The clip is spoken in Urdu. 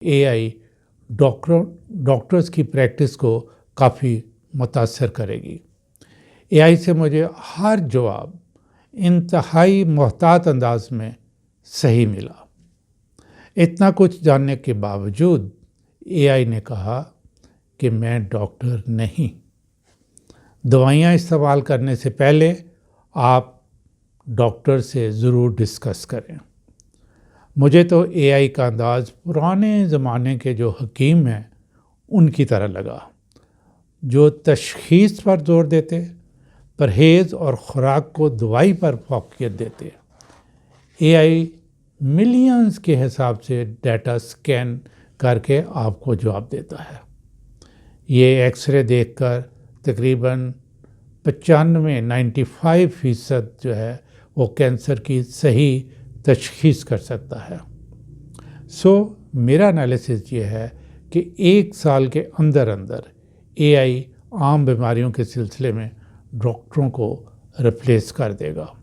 اے آئی ڈاکٹرز کی پریکٹس کو کافی متاثر کرے گی۔ اے آئی سے مجھے ہر جواب انتہائی محتاط انداز میں صحیح ملا۔ اتنا کچھ جاننے کے باوجود اے آئی نے کہا کہ میں ڈاکٹر نہیں۔ دوائیاں استعمال کرنے سے پہلے آپ ڈاکٹر سے ضرور ڈسکس کریں۔ مجھے تو اے آئی کا انداز پرانے زمانے کے جو حکیم ہیں ان کی طرح لگا، جو تشخیص پر زور دیتے، پرہیز اور خوراک کو دوائی پر فوقیت دیتے۔ اے آئی ملینز کے حساب سے ڈیٹا سکین کر کے آپ کو جواب دیتا ہے۔ یہ ایکس رے دیکھ کر تقریباً 95% جو ہے وہ کینسر کی صحیح تشخیص کر سکتا ہے۔ میرا انالیسس یہ ہے کہ 1 سال کے اندر اے آئی عام بیماریوں کے سلسلے میں ڈاکٹروں کو ریپلیس کر دے گا۔